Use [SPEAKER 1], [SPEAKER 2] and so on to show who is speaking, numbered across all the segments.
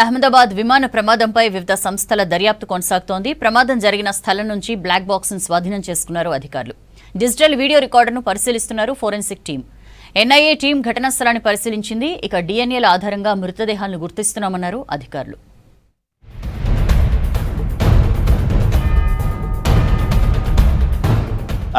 [SPEAKER 1] అహ్మదాబాద్ విమాన ప్రమాదంపై వివిధ సంస్థల దర్యాప్తు కొనసాగుతోంది. ప్రమాదం జరిగిన స్థలం నుంచి బ్లాక్ బాక్స్ ను స్వాధీనం చేసుకున్నారు అధికారులు. డిజిటల్ వీడియో రికార్డును పరిశీలిస్తున్నారు ఫోరెన్సిక్ టీం. ఎన్ఐఏ టీం ఘటనా స్థలాన్ని పరిశీలించింది. ఇక డిఎన్ఏల ఆధారంగా మృతదేహాలను గుర్తిస్తున్నామన్నారు అధికారులు.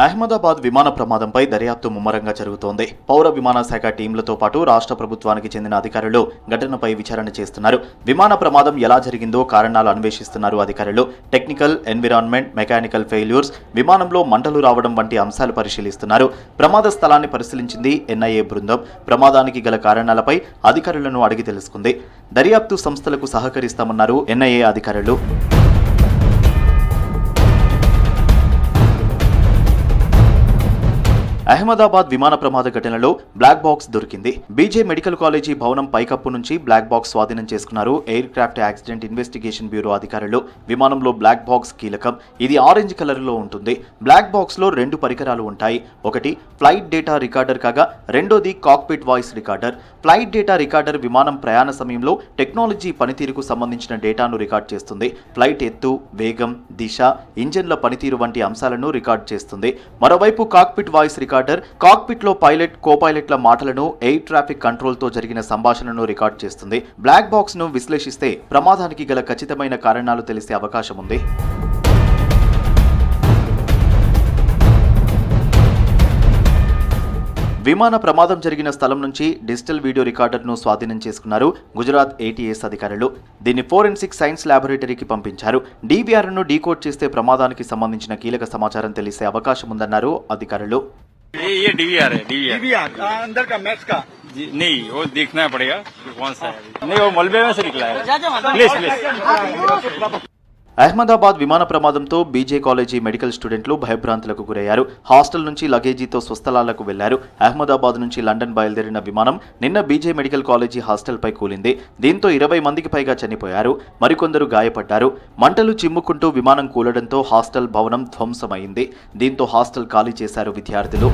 [SPEAKER 2] అహ్మదాబాద్ విమాన ప్రమాదంపై దర్యాప్తు ముమ్మరంగా జరుగుతోంది. పౌర విమాన శాఖ టీంలతో పాటు రాష్ట్ర ప్రభుత్వానికి చెందిన అధికారులు ఘటనపై విచారణ చేస్తున్నారు. విమాన ప్రమాదం ఎలా జరిగిందో కారణాలు అన్వేషిస్తున్నారు అధికారులు. టెక్నికల్, ఎన్విరాన్మెంట్, మెకానికల్ ఫెయిల్యూర్స్, విమానంలో మంటలు రావడం వంటి అంశాలు పరిశీలిస్తున్నారు. ప్రమాద స్థలాన్ని పరిశీలించింది ఎన్ఐఏ బృందం. ప్రమాదానికి గల కారణాలపై అధికారులను అడిగి తెలుసుకుంది. దర్యాప్తు సంస్థలకు సహకరిస్తామన్నారు ఎన్ఐఏ అధికారులు. అహ్మదాబాద్ విమాన ప్రమాద ఘటనలో బ్లాక్ బాక్స్ దొరికింది. బీజే మెడికల్ కాలేజీ భవనం పైకప్పు నుంచి బ్లాక్ బాక్స్ స్వాధీనం చేసుకున్నారు air craft accident investigation bureau అధికారులు. విమానంలో బ్లాక్ బాక్స్ కీలకం. ఇది ఆరెంజ్ కలర్ లో ఉంటుంది. బ్లాక్ బాక్స్ లో 2 పరికరాలు ఉంటాయి. ఒకటి ఫ్లైట్ డేటా రికార్డర్ కాగా రెండోది cockpit voice recorder. Flight data recorder విమానం ప్రయాణ సమయంలో టెక్నాలజీ పనితీరుకు సంబంధించిన డేటాను రికార్డ్ చేస్తుంది. ఫ్లైట్ ఎత్తు, వేగం, దిశ, ఇంజన్ల పనితీరు వంటి అంశాలను రికార్డ్ చేస్తుంది. మరోవైపు కాక్పిట్ వాయిస్ రికార్డర్ కాక్పిట్ లో పైలట్, కో-పైలట్ల మాటలను, ఎయిర్ ట్రాఫిక్ కంట్రోల్ తో జరిగిన సంభాషణను రికార్డ్ చేస్తుంది. బ్లాక్ బాక్స్ ను విశ్లేషిస్తే ప్రమాదానికి గల ఖచ్చితమైన కారణాలు తెలిసే అవకాశం ఉంది. విమాన ప్రమాదం జరిగిన స్థలం నుంచి డిజిటల్ వీడియో రికార్డర్ను స్వాధీనం చేసుకున్నారు గుజరాత్ ఏటీఎస్ అధికారులు. దీన్ని ఫోరెన్సిక్ సైన్స్ ల్యాబొరేటరీకి పంపించారు. డీవీఆర్ను డీకోడ్ చేస్తే ప్రమాదానికి సంబంధించిన కీలక సమాచారం తెలిసే అవకాశం ఉందన్నారు అధికారులు.
[SPEAKER 3] ये डीवीआर है। डीवीआर
[SPEAKER 4] अंदर का मैच का
[SPEAKER 3] नहीं, वो देखना पड़ेगा कौन सा है। नहीं, वो मलबे में से निकला है। Please please.
[SPEAKER 2] అహ్మదాబాద్ విమాన ప్రమాదంతో బీజే కాలేజీ మెడికల్ స్టూడెంట్లు భయభ్రాంతులకు గురయ్యారు. హాస్టల్ నుంచి లగేజీతో స్వస్థలాలకు వెళ్లారు. అహ్మదాబాద్ నుంచి లండన్ బయలుదేరిన విమానం నిన్న బీజే మెడికల్ కాలేజీ హాస్టల్పై కూలింది. దీంతో 20 మందికి పైగా చనిపోయారు. మరికొందరు గాయపడ్డారు. మంటలు చిమ్ముకుంటూ విమానం కూలడంతో హాస్టల్ భవనం ధ్వంసమైంది. దీంతో హాస్టల్ ఖాళీ చేశారు విద్యార్థులు.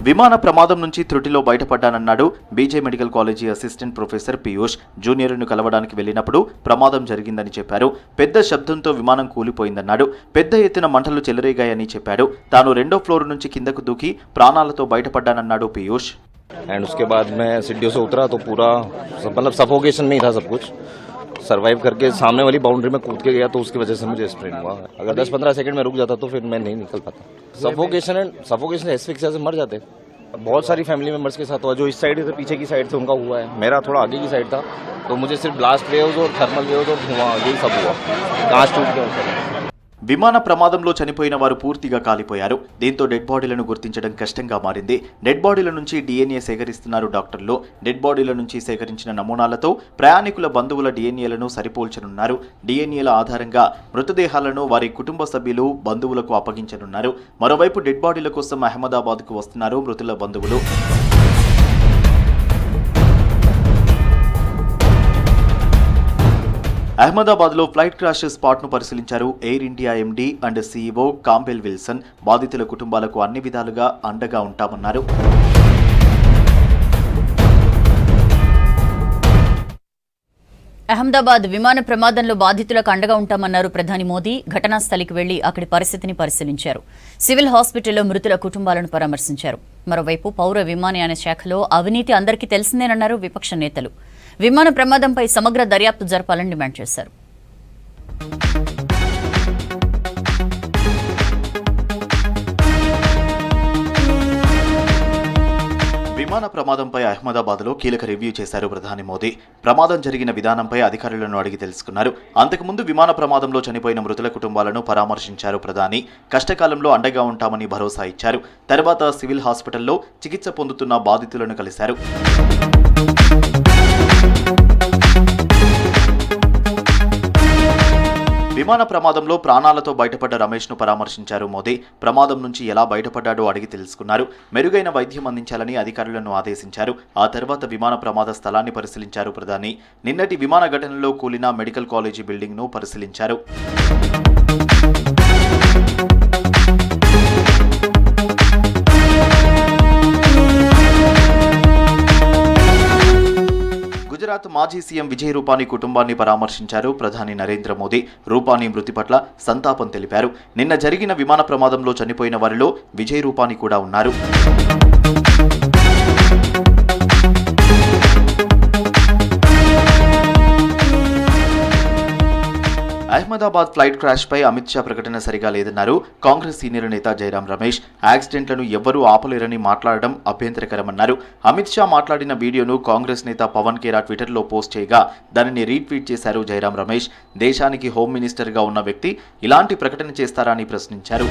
[SPEAKER 2] విమాన ప్రమాదం నుంచి త్రుటిలో బయటపడ్డానన్నాడు BJ medical college assistant professor Piyush. జూనియర్ను కలవడానికి వెళ్లినప్పుడు ప్రమాదం జరిగిందని చెప్పారు. పెద్ద శబ్దంతో విమానం కూలిపోయిందన్నాడు. పెద్ద ఎత్తున మంటలు చెలరేగాయని చెప్పాడు. తాను 2వ ఫ్లోర్ నుంచి కిందకు దూకి ప్రాణాలతో బయటపడ్డానన్నాడు పీయూష్.
[SPEAKER 5] एंड उसके बाद मैं सीढ़ियों से उतरा तो पूरा मतलब सफोकेशन में ही था सब कुछ. सर्वाइव करके सामने वाली बाउंड्री में कूद के गया तो उसकी वजह से मुझे स्ट्रेन हुआ. अगर 10-15 सेकंड में रुक जाता तो फिर मैं नहीं निकल पाता. सफोकेशन एस्फिक्सिया से मर जाते. बहुत सारी फैमिली मेंबर्स के साथ हुआ. जो इस साइड से पीछे की साइड से उनका हुआ है. मेरा थोड़ा आगे की साइड था तो मुझे सिर्फ ब्लास्ट वेव्स और थर्मल वेव्स और धुआं यही सब हुआ. कांच टूट गया.
[SPEAKER 2] విమాన ప్రమాదంలో చనిపోయిన వారు పూర్తిగా కాలిపోయారు. దీంతో డెడ్ బాడీలను గుర్తించడం కష్టంగా మారింది. డెడ్ బాడీల నుంచి డిఎన్ఏ సేకరిస్తున్నారు డాక్టర్లు. డెడ్ బాడీల నుంచి సేకరించిన నమూనాలతో ప్రయాణికుల బంధువుల డిఎన్ఏలను సరిపోల్చనున్నారు. డిఎన్ఏల ఆధారంగా మృతదేహాలను వారి కుటుంబ సభ్యులు, బంధువులకు అప్పగించనున్నారు. మరోవైపు డెడ్ బాడీల కోసం అహ్మదాబాద్కు వస్తున్నారు మృతుల బంధువులు. అహ్మదాబాద్లో ఫ్లైట్ క్రాష్ స్పాట్ను పరిశీలించారు air India MD and CEO Campbell Wilson. బాధితుల కుటుంబాలకు అన్ని విధాలుగా అండగా ఉంటామన్నారు.
[SPEAKER 1] అహ్మదాబాద్ విమాన ప్రమాదంలో బాధితులకు అండగా ఉంటామన్నారు ప్రధాని మోదీ. ఘటనా స్థలికి వెళ్లి అక్కడి పరిస్థితిని పరిశీలించారు. సివిల్ హాస్పిటల్లో మృతుల కుటుంబాలను పరామర్శించారు. మరోవైపు పౌర విమానయాన శాఖలో అవినీతి అందరికీ తెలిసిందేనన్నారు విపక్ష నేతలు. విమాన ప్రమాదంపై సమగ్ర దర్యాప్తు జరపాలని డిమాండ్ చేశారు.
[SPEAKER 2] విమాన ప్రమాదంపై అహ్మదాబాద్లో కీలక రివ్యూ చేశారు ప్రధాని మోదీ. ప్రమాదం జరిగిన విధానంపై అధికారులను అడిగి తెలుసుకున్నారు. అంతకుముందు విమాన ప్రమాదంలో చనిపోయిన మృతుల కుటుంబాలను పరామర్శించారు ప్రధాని. కష్టకాలంలో అండగా ఉంటామని భరోసా ఇచ్చారు. తర్వాత సివిల్ హాస్పిటల్లో చికిత్స పొందుతున్న బాధితులను కలిశారు. విమాన ప్రమాదంలో ప్రాణాలతో బయటపడ్డ రమేష్ను పరామర్శించారు మోదీ. ప్రమాదం నుంచి ఎలా బయటపడ్డాడో అడిగి తెలుసుకున్నారు. మెరుగైన వైద్యం అందించాలని అధికారులను ఆదేశించారు. ఆ తర్వాత విమాన ప్రమాద స్థలాన్ని పరిశీలించారు ప్రధాని. నిన్నటి విమాన ఘటనలో కూలిన మెడికల్ కాలేజీ బిల్డింగ్ను పరిశీలించారు. గుజరాత్ మాజీ సీఎం విజయ్ రూపానీ కుటుంబాన్ని పరామర్శించారు ప్రధాని నరేంద్ర మోదీ. రూపానీ మృతి పట్ల సంతాపం తెలిపారు. నిన్న జరిగిన విమాన ప్రమాదంలో చనిపోయిన వారిలో విజయ్ రూపానీ కూడా ఉన్నారు. అహ్మదాబాద్ ఫ్లైట్ క్రాష్ పై అమిత్ షా ప్రకటన సరిగా లేదన్నారు కాంగ్రెస్ సీనియర్ నేత జైరాం రమేష్. యాక్సిడెంట్లను ఎవ్వరూ ఆపలేరని మాట్లాడడం అభ్యంతరకరమన్నారు. అమిత్ షా మాట్లాడిన వీడియోను కాంగ్రెస్ నేత పవన్ కేరా ట్విట్టర్లో పోస్ట్ చేయగా దానిని రీట్వీట్ చేశారు జైరాం రమేష్. దేశానికి హోమ్ మినిస్టర్గా ఉన్న వ్యక్తి ఇలాంటి ప్రకటన చేస్తారా అని ప్రశ్నించారు.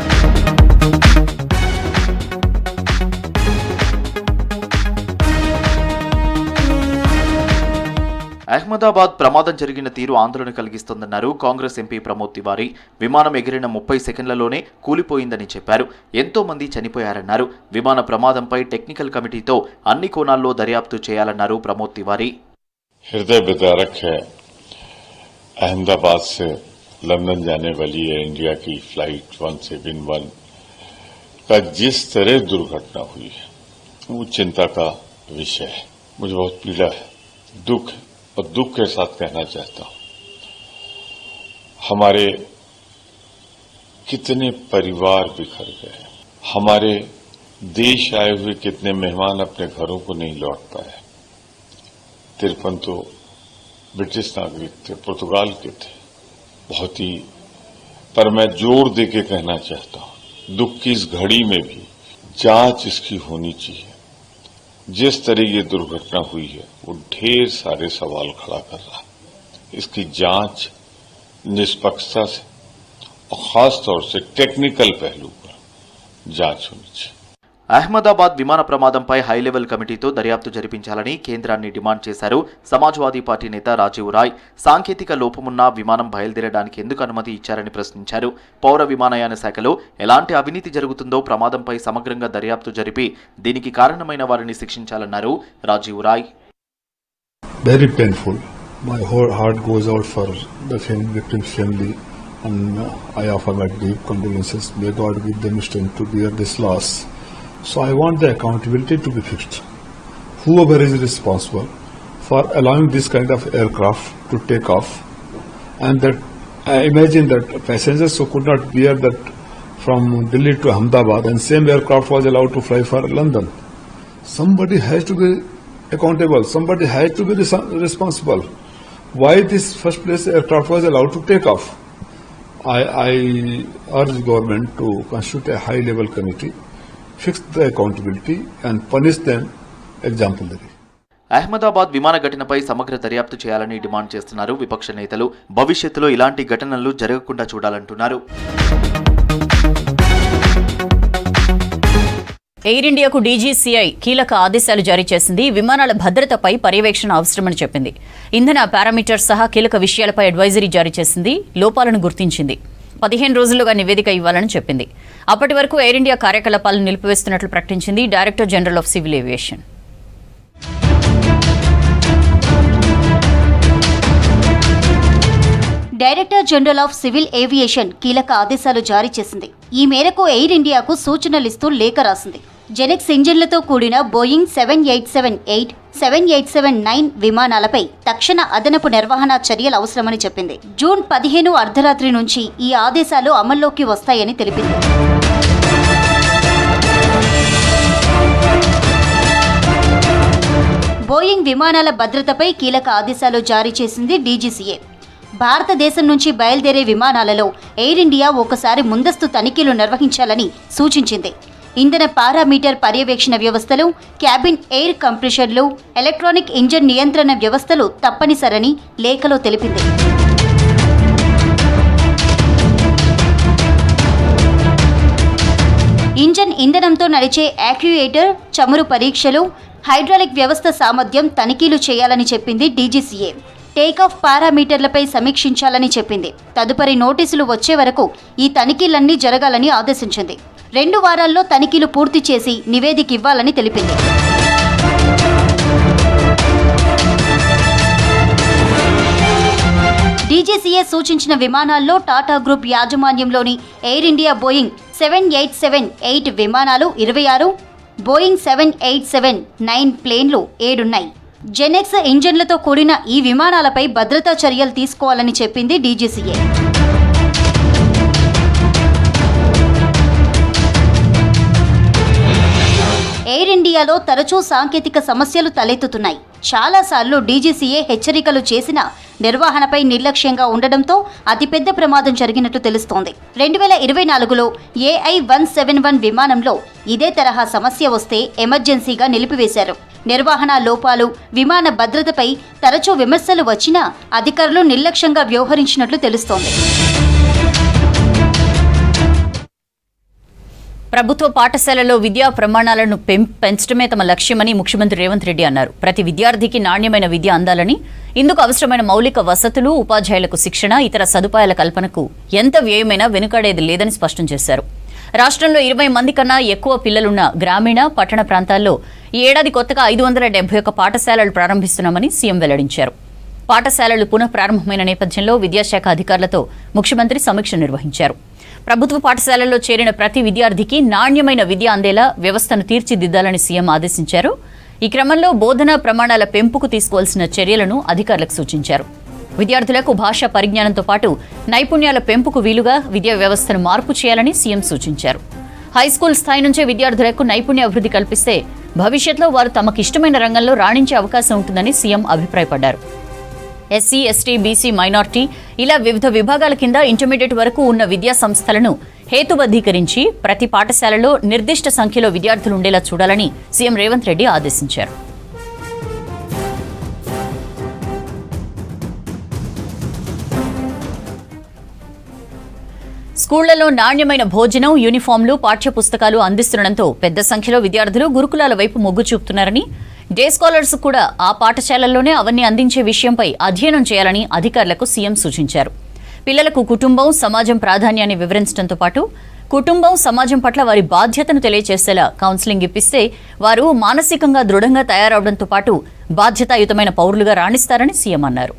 [SPEAKER 2] అహ్మదాబాద్ ప్రమాదం జరిగిన తీరు ఆందోళన కలిగిస్తోందన్నారు కాంగ్రెస్ ఎంపీ ప్రమోద్ తివారీ. విమానం ఎగిరిన 30 సెకండ్లలోనే కూలిపోయిందని చెప్పారు. ఎంతో మంది చనిపోయారన్నారు. విమాన ప్రమాదంపై టెక్నికల్ కమిటీతో అన్ని కోణాల్లో దర్యాప్తు చేయాలన్నారు ప్రమోద్ తివారీ.
[SPEAKER 4] हृदय विदारक है अहमदाबाद से लंदन जाने वाली एयर इंडिया की फ्लाइट 171 का जिस तरह दुर्घटना हुई है वो चिंता का विषय है. मुझे बहुत पीड़ा है, दुख है और दुख के साथ कहना चाहता हूं हमारे कितने परिवार बिखर गए, हमारे देश आए हुए कितने मेहमान अपने घरों को नहीं लौट पाए. 53 तो ब्रिटिश नागरिक थे, पुर्तगाल के थे, बहुत ही. पर मैं जोर दे के कहना चाहता हूं दुख की इस घड़ी में भी जांच इसकी होनी चाहिए. जिस तरह ये दुर्घटना हुई है वो ढेर सारे सवाल खड़ा कर रहा है. इसकी जांच निष्पक्षता से और खास तौर से टेक्निकल पहलू पर जांच होनी चाहिए.
[SPEAKER 2] అహ్మదాబాద్ విమాన ప్రమాదంపై హైలెవెల్ కమిటీతో దర్యాప్తు జరిపించాలని కేంద్రాన్ని డిమాండ్ చేశారు సమాజ్వాదీ పార్టీ నేత రాజీవ్ రాయ్. సాంకేతిక లోపమున్న విమానం బయలుదేరడానికి ఎందుకు అనుమతి ఇచ్చారని ప్రశ్నించారు. పౌర విమానయాన శాఖలో ఎలాంటి అవినీతి జరుగుతుందో ప్రమాదంపై సమగ్రంగా దర్యాప్తు జరిపి దీనికి కారణమైన వారిని శిక్షించాలన్నారు Rajiv Roy.
[SPEAKER 6] Very painful. My whole heart goes out for the victim's family and I offer my deep condolences. May God give them strength to bear this loss. So I want the accountability to be fixed. Whoever is responsible for allowing this kind of aircraft to take off, and that I imagine that passengers who could not bear that from Delhi to Ahmedabad and same aircraft was allowed to fly for London. Somebody has to be accountable. Somebody has to be responsible. Why this first place aircraft was allowed to take off? I urge government to constitute a high-level committee, fix the accountability and punish them exemplarily.
[SPEAKER 2] Ahmedabad విమాన ఘటనపై సమగ్ర దర్యాప్తు చేయాలని demand చేస్తున్నారు విపక్ష నేతలు. భవిష్యత్తులో ఇలాంటి ఘటనలు జరగకుండా చూడాలంటున్నారు.
[SPEAKER 1] ఎయిర్ ఇండియాకు డీజీసీఐ కీలక ఆదేశాలు జారీ చేసింది. విమానాల భద్రతపై పర్యవేక్షణ అవసరమని చెప్పింది. ఇంధన పారామీటర్స్ సహా కీలక విషయాలపై అడ్వైజరీ జారీ చేసింది. లోపాలను గుర్తించింది. 15 రోజులుగా నివేదిక ఇవ్వాలని చెప్పింది. అప్పటి వరకు ఎయిర్ ఇండియా కార్యకలాపాలను నిలిపివేస్తున్నట్లు ప్రకటించింది director general of civil aviation.
[SPEAKER 7] Director general of civil aviation కీలక ఆదేశాలు జారీ చేసింది. ఈ మేరకు ఎయిర్ ఇండియాకు సూచనలిస్తూ లేఖ రాసింది. జెనెక్స్ ఇంజిన్లతో కూడిన బోయింగ్ 787-8, 787-9 విమానాలపై తక్షణ అదనపు నిర్వహణ చర్యలు అవసరమని చెప్పింది. జూన్ 15 అర్ధరాత్రి నుంచి ఈ ఆదేశాలు అమల్లోకి వస్తాయని తెలిపింది. బోయింగ్ విమానాల భద్రతపై కీలక ఆదేశాలు జారీ చేసింది డీజీసీఏ. భారతదేశం నుంచి బయలుదేరే విమానాలలో ఎయిర్ ఇండియా ఒకసారి ముందస్తు తనిఖీలు నిర్వహించాలని సూచించింది. ఇంధన పారామీటర్ పర్యవేక్షణ వ్యవస్థలు, క్యాబిన్ ఎయిర్ కంప్రెషర్లు, ఎలక్ట్రానిక్ ఇంజిన్ నియంత్రణ వ్యవస్థలు తప్పనిసరని లేఖలో తెలిపింది. ఇంజన్ ఇంధనంతో నడిచే యాక్యుయేటర్, చమురు పరీక్షలు, హైడ్రాలిక్ వ్యవస్థ సామర్థ్యం తనిఖీలు చేయాలని చెప్పింది డీజీసీఏ. టేకాఫ్ పారామీటర్లపై సమీక్షించాలని చెప్పింది. తదుపరి నోటీసులు వచ్చే వరకు ఈ తనిఖీలన్నీ జరగాలని ఆదేశించింది. 2 వారాల్లో తనిఖీలు పూర్తి చేసి నివేదిక ఇవ్వాలని తెలిపింది. డీజీసీఏ సూచించిన విమానాల్లో టాటా గ్రూప్ యాజమాన్యంలోని ఎయిర్ ఇండియా బోయింగ్ 787-8 విమానాలు 26, బోయింగ్ 787-9 ప్లేన్లు 7 ఉన్నాయి. జెనెక్స్ ఇంజన్లతో కూడిన ఈ విమానాలపై భద్రతా చర్యలు తీసుకోవాలని చెప్పింది డీజీసీఏ. ఎయిర్ ఇండియాలో తరచూ సాంకేతిక సమస్యలు తలెత్తుతున్నాయి. చాలాసార్లు డీజీసీఏ హెచ్చరికలు చేసినా నిర్వహణపై నిర్లక్ష్యంగా ఉండడంతో అతిపెద్ద ప్రమాదం జరిగినట్టు తెలుస్తోంది. 2024లో AI-171 విమానంలో ఇదే తరహా సమస్య వస్తే ఎమర్జెన్సీగా నిలిపివేశారు. నిర్వహణ లోపాలు, విమాన భద్రతపై తరచూ విమర్శలు వచ్చినా అధికారులు నిర్లక్ష్యంగా వ్యవహరించినట్లు తెలుస్తోంది.
[SPEAKER 1] ప్రభుత్వ పాఠశాలలో విద్యా ప్రమాణాలను పెంచడమే తమ లక్ష్యమని ముఖ్యమంత్రి రేవంత్ రెడ్డి అన్నారు. ప్రతి విద్యార్థికి నాణ్యమైన విద్య అందాలని, ఇందుకు అవసరమైన మౌలిక వసతులు, ఉపాధ్యాయులకు శిక్షణ, ఇతర సదుపాయాల కల్పనకు ఎంత వ్యయమైనా వెనుకాడేది లేదని స్పష్టం చేశారు. రాష్ట్రంలో 20 మంది కన్నా ఎక్కువ పిల్లలున్న గ్రామీణ, పట్టణ ప్రాంతాల్లో ఈ ఏడాది కొత్తగా 571 పాఠశాలలు ప్రారంభిస్తున్నామని సీఎం వెల్లడించారు. పాఠశాలలు పునః ప్రారంభమైన నేపథ్యంలో విద్యాశాఖ అధికారులతో ముఖ్యమంత్రి సమీక్ష నిర్వహించారు. ప్రభుత్వ పాఠశాలల్లో చేరిన ప్రతి విద్యార్థికి నాణ్యమైన విద్య అందేలా వ్యవస్థను తీర్చిదిద్దాలని సీఎం ఆదేశించారు. ఈ క్రమంలో బోధనా ప్రమాణాల పెంపుకు తీసుకోవాల్సిన చర్యలను అధికారులకు సూచించారు. విద్యార్థులకు భాషా పరిజ్ఞానంతో పాటు నైపుణ్యాల పెంపుకు వీలుగా విద్యా వ్యవస్థను మార్పు చేయాలని సీఎం సూచించారు. హైస్కూల్ స్థాయి నుంచే విద్యార్థులకు నైపుణ్య అభివృద్ధి కల్పిస్తే భవిష్యత్తులో వారు తమకు ఇష్టమైన రంగంలో రాణించే అవకాశం ఉంటుందని సీఎం అభిప్రాయపడ్డారు. ఎస్సీ, ఎస్టీ, బీసీ, మైనార్టీ ఇలా వివిధ విభాగాల కింద ఇంటర్మీడియట్ వరకు ఉన్న విద్యా సంస్థలను హేతుబద్ధీకరించి ప్రతి పాఠశాలలో నిర్దిష్ట సంఖ్యలో విద్యార్థులు ఉండేలా చూడాలని సీఎం రేవంత్ రెడ్డి ఆదేశించారు. స్కూళ్లలో నాణ్యమైన భోజనం, యూనిఫామ్లు, పాఠ్య పుస్తకాలు అందిస్తుండటంతో పెద్ద సంఖ్యలో విద్యార్థులు గురుకులాల వైపు మొగ్గు చూపుతున్నారని, డే స్కాలర్స్ కూడా ఆ పాఠశాలల్లోనే అవన్నీ అందించే విషయంపై అధ్యయనం చేయాలని అధికారులకు సీఎం సూచించారు. పిల్లలకు కుటుంబం, సమాజం ప్రాధాన్యాన్ని వివరించడంతో పాటు కుటుంబం, సమాజం పట్ల వారి బాధ్యతను తెలియజేసేలా కౌన్సిలింగ్ ఇప్పిస్తే వారు మానసికంగా దృఢంగా తయారవడంతో పాటు బాధ్యతాయుతమైన పౌరులుగా రాణిస్తారని సీఎం అన్నారు.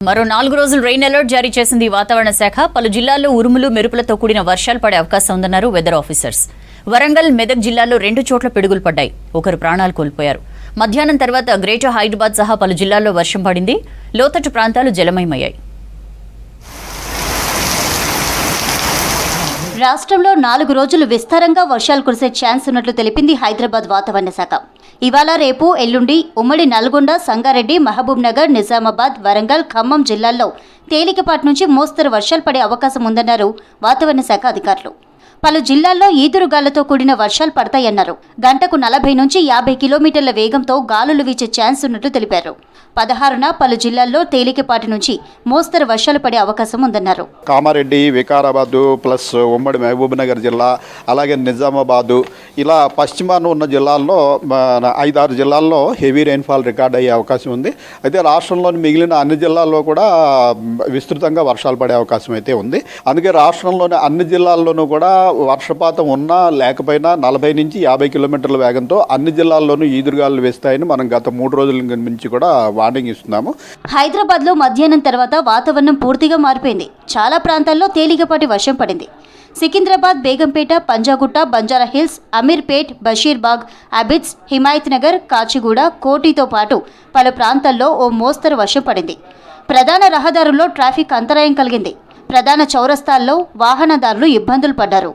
[SPEAKER 1] మరో 4 రోజులు రెయిన్ అలర్ట్ జారీ చేసింది వాతావరణ శాఖ. పలు జిల్లాల్లో ఉరుములు, మెరుపులతో కూడిన వర్షాలు పడే అవకాశం ఉందన్నారు వెదర్ ఆఫీసర్స్. వరంగల్, మెదక్ జిల్లాల్లో 2 చోట్ల పిడుగులు పడ్డాయి. ఒకరు ప్రాణాలు కోల్పోయారు. మధ్యాహ్నం తర్వాత గ్రేటర్ హైదరాబాద్ సహా పలు జిల్లాల్లో వర్షం పడింది. లోతట్టు ప్రాంతాలు జలమయమయ్యాయి.
[SPEAKER 7] రాష్ట్రంలో 4 రోజులు విస్తారంగా వర్షాలు కురిసే ఛాన్స్ ఉన్నట్లు తెలిపింది హైదరాబాద్ వాతావరణ శాఖ. ఇవాళ, రేపు, ఎల్లుండి ఉమ్మడి నల్గొండ, సంగారెడ్డి, మహబూబ్ నగర్, నిజామాబాద్, వరంగల్, ఖమ్మం జిల్లాల్లో తేలికపాటి నుంచి మోస్తరు వర్షాలు పడే అవకాశం ఉందన్నారు వాతావరణ శాఖ అధికారులు. పలు జిల్లాల్లో ఈదురుగాళ్లతో కూడిన వర్షాలు పడతాయన్నారు. గంటకు 40 నుంచి 50 కిలోమీటర్ల వేగంతో గాలులు వీచే ఛాన్స్ ఉన్నట్లు తెలిపారు. 16న పలు జిల్లాల్లో తేలికపాటి నుంచి మోస్తరు వర్షాలు పడే అవకాశం ఉందన్నారు.
[SPEAKER 8] కామారెడ్డి, వికారాబాదు ప్లస్ ఉమ్మడి మహబూబ్ నగర్ జిల్లా, అలాగే నిజామాబాదు, ఇలా పశ్చిమాన ఉన్న జిల్లాల్లో 5-6 జిల్లాల్లో హెవీ రెయిన్ఫాల్ రికార్డ్ అయ్యే అవకాశం ఉంది. అయితే రాష్ట్రంలోని మిగిలిన అన్ని జిల్లాల్లో కూడా విస్తృతంగా వర్షాలు పడే అవకాశం అయితే ఉంది. అందుకే రాష్ట్రంలోని అన్ని జిల్లాల్లోనూ కూడా వర్షపాతం ఉన్నా లేకపోయినా 40 నుంచి 50 కిలోమీటర్ల వేగంతో అన్ని జిల్లాల్లోనూ ఈదురుగాలు వేస్తాయని మనం గత 3 రోజుల నుంచి కూడా వార్నింగ్ ఇస్తున్నాము.
[SPEAKER 7] హైదరాబాద్లో మధ్యాహ్నం తర్వాత వాతావరణం పూర్తిగా మారిపోయింది. చాలా ప్రాంతాల్లో తేలికపాటి వర్షం పడింది. సికింద్రాబాద్, బేగంపేట, పంజాగుట్ట, బంజారాహిల్స్, అమీర్పేట్, బషీర్బాగ్, అబిడ్స్, హిమాయత్ నగర్, కాచిగూడ, కోటితో పాటు పలు ప్రాంతాల్లో ఓ మోస్తరు వర్షం పడింది. ప్రధాన రహదారుల్లో ట్రాఫిక్ అంతరాయం కలిగింది. ప్రధాన చౌరస్తాల్లో వాహనదారులు ఇబ్బందులు పడ్డారు.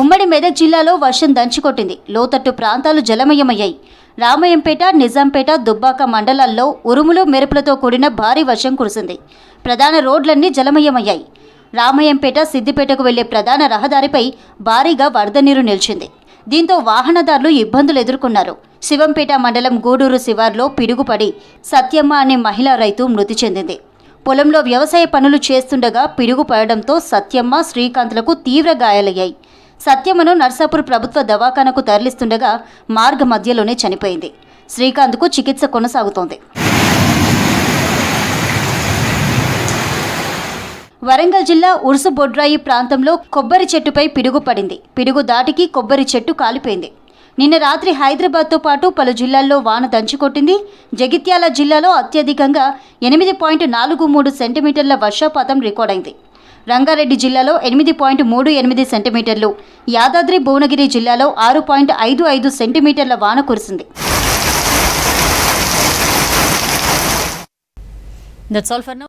[SPEAKER 7] ఉమ్మడి మెదక్ జిల్లాలో వర్షం దంచుకొట్టింది. లోతట్టు ప్రాంతాలు జలమయమయ్యాయి. రామయంపేట, నిజాంపేట, దుబ్బాక మండలాల్లో ఉరుములు, మెరుపులతో కూడిన భారీ వర్షం కురిసింది. ప్రధాన రోడ్లన్నీ జలమయమయ్యాయి. రామయంపేట, సిద్దిపేటకు వెళ్లే ప్రధాన రహదారిపై భారీగా వరద నీరు నిలిచింది. దీంతో వాహనదారులు ఇబ్బందులు ఎదుర్కొన్నారు. శివంపేట మండలం గూడూరు శివార్లో పిడుగుపడి సత్యమ్మ అనే మహిళా రైతు మృతి చెందింది. పొలంలో వ్యవసాయ పనులు చేస్తుండగా పిడుగు పడడంతో సత్యమ్మ, శ్రీకాంత్లకు తీవ్ర గాయాలయ్యాయి. సత్యమ్మను నర్సాపూర్ ప్రభుత్వ దవాఖానకు తరలిస్తుండగా మార్గ మధ్యలోనే చనిపోయింది. శ్రీకాంత్కు చికిత్స కొనసాగుతోంది. వరంగల్ జిల్లా ఉర్సుబొడ్రాయి ప్రాంతంలో కొబ్బరి చెట్టుపై పిడుగు పడింది. పిడుగు దాటికి కొబ్బరి చెట్టు కాలిపోయింది. నిన్న రాత్రి హైదరాబాద్తో పాటు పలు జిల్లాల్లో వాన దంచుకొట్టింది. జగిత్యాల జిల్లాలో అత్యధికంగా 8.43 సెంటీమీటర్ల వర్షపాతం రికార్డైంది. రంగారెడ్డి జిల్లాలో 8.38 సెంటీమీటర్లు, యాదాద్రి భువనగిరి జిల్లాలో 6.55 సెంటీమీటర్ల వాన కురిసింది.
[SPEAKER 1] That's all for now.